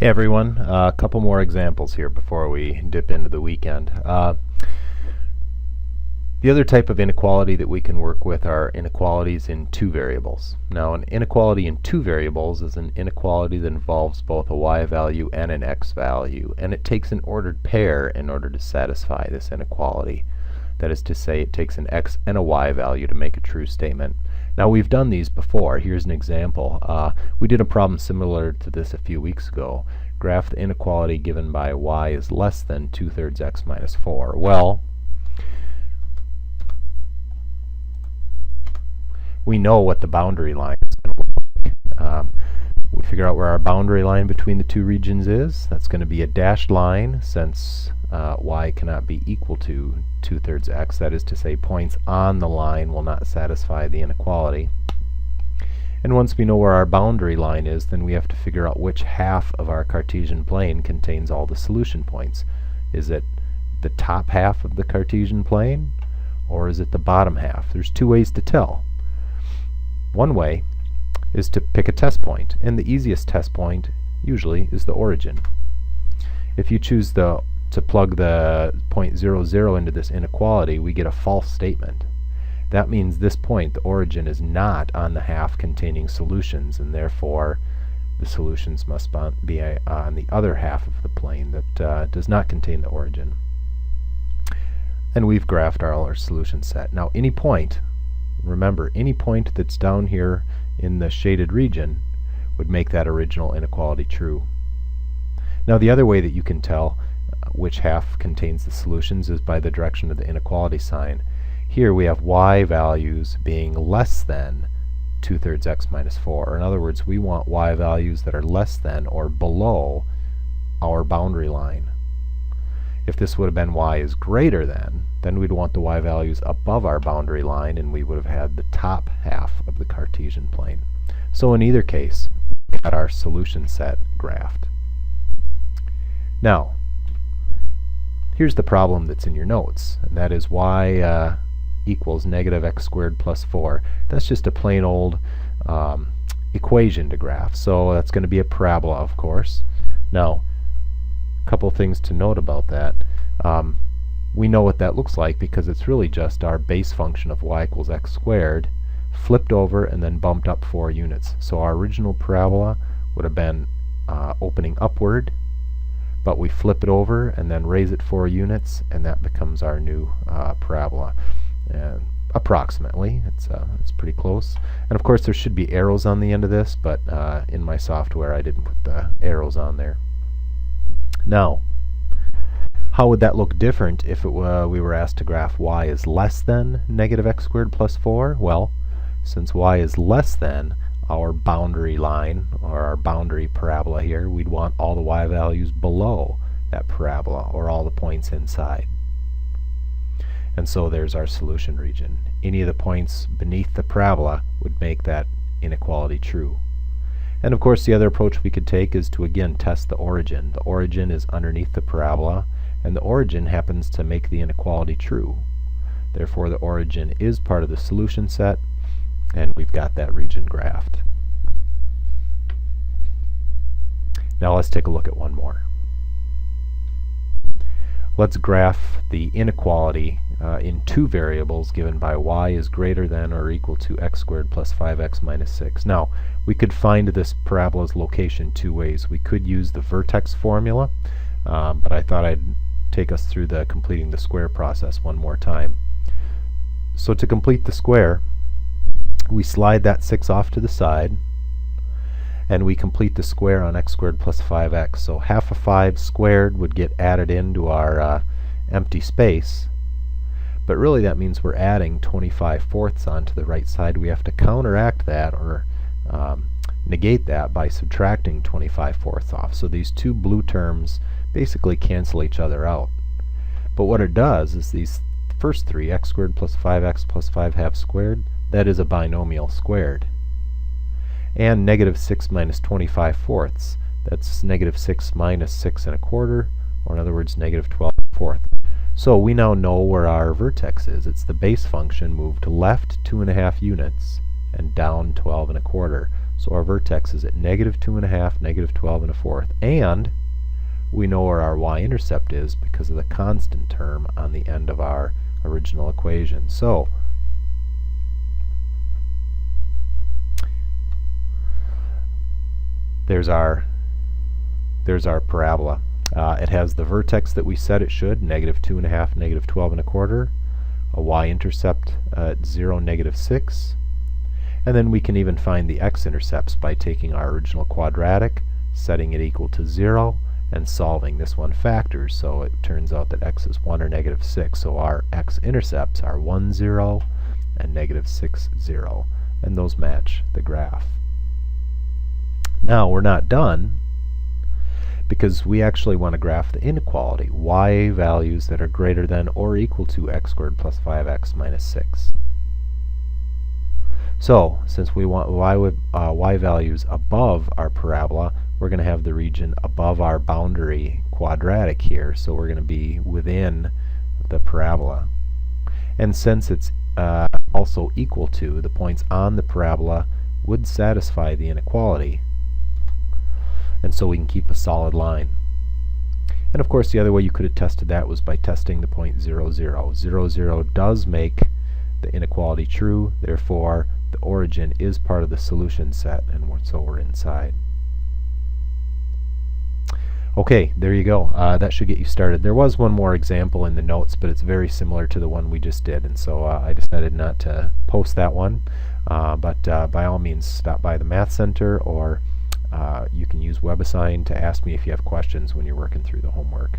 Hey everyone, a couple more examples here before we dip into the weekend. The other type of inequality that we can work with are inequalities in two variables. Now, an inequality in two variables is an inequality that involves both a y value and an x value, and it takes an ordered pair in order to satisfy this inequality. That is to say, it takes an x and a y value to make a true statement. Now, we've done these before. Here's an example. We did a problem similar to this a few weeks ago. Graph the inequality given by y is less than 2/3 x minus 4. Well, we know what the boundary line is going to look like. We figure out where our boundary line between the two regions is. That's going to be a dashed line, since y cannot be equal to 2/3 x. That is to say, points on the line will not satisfy the inequality. And once we know where our boundary line is, then we have to figure out which half of our Cartesian plane contains all the solution points. Is it the top half of the Cartesian plane, or is it the bottom half? There's two ways to tell. One way is to pick a test point, and the easiest test point usually is the origin. If you choose to plug the point 0, 0 into this inequality, we get a false statement. That means this point, the origin, is not on the half containing solutions, and therefore the solutions must be on the other half of the plane that does not contain the origin. And we've graphed our solution set. Now, any point, remember, any point that's down here in the shaded region would make that original inequality true. Now, the other way that you can tell which half contains the solutions is by the direction of the inequality sign. Here we have y values being less than 2/3 x minus 4. Or in other words, we want y values that are less than or below our boundary line. If this would have been y is greater than, then we'd want the y values above our boundary line, and we would have had the top half of the Cartesian plane. So in either case, we got our solution set graphed. Now, here's the problem that's in your notes, and that is y equals negative x squared plus 4. That's just a plain old equation to graph, so that's going to be a parabola, of course. Now, couple things to note about that. We know what that looks like because it's really just our base function of y equals x squared flipped over and then bumped up 4 units. So our original parabola would have been opening upward, but we flip it over and then raise it 4 units, and that becomes our new parabola. And approximately, it's pretty close. And of course there should be arrows on the end of this, but in my software I didn't put the arrows on there. Now, how would that look different if we were asked to graph y is less than negative x squared plus 4? Well, since y is less than our boundary line, or our boundary parabola here, we'd want all the y values below that parabola, or all the points inside. And so there's our solution region. Any of the points beneath the parabola would make that inequality true. And of course, the other approach we could take is to again test the origin. The origin is underneath the parabola, and the origin happens to make the inequality true. Therefore, the origin is part of the solution set, and we've got that region graphed. Now let's take a look at one more. Let's graph the inequality in two variables given by y is greater than or equal to x squared plus 5x minus 6. Now, we could find this parabola's location two ways. We could use the vertex formula, but I thought I'd take us through the completing the square process one more time. So to complete the square, we slide that 6 off to the side, and we complete the square on x squared plus 5x. So half of 5 squared would get added into our empty space, but really that means we're adding 25/4 onto the right side. We have to counteract that, or negate that, by subtracting 25/4 off. So these two blue terms basically cancel each other out. But what it does is these first three, x squared plus 5x plus 5 halves squared, that is a binomial squared. And negative 6 minus 25/4, that's negative 6 minus 6 1/4, or in other words, negative 12 1/4. So we now know where our vertex is. It's the base function moved left 2.5 units and down 12 1/4. So our vertex is at negative 2.5, negative 12 1/4, and we know where our y-intercept is because of the constant term on the end of our original equation. So there's our parabola. It has the vertex that we said it should, negative 2.5, negative 12 1/4, a y-intercept at 0, negative 6, and then we can even find the x-intercepts by taking our original quadratic, setting it equal to 0, and solving this one factors. So it turns out that x is 1 or negative 6. So our x-intercepts are 1, 0, and negative 6, 0, and those match the graph. Now we're not done, because we actually want to graph the inequality, y values that are greater than or equal to x squared plus 5x minus 6. So, since we want y values above our parabola, we're going to have the region above our boundary quadratic here, so we're going to be within the parabola. And since it's also equal to, the points on the parabola would satisfy the inequality, and so we can keep a solid line. And of course the other way you could have tested that was by testing the point 0, 0. 0, 0 does make the inequality true, therefore the origin is part of the solution set, and so we're inside. Okay, there you go. That should get you started. There was one more example in the notes, but it's very similar to the one we just did, and so I decided not to post that one. But by all means, stop by the Math Center, or you can use WebAssign to ask me if you have questions when you're working through the homework.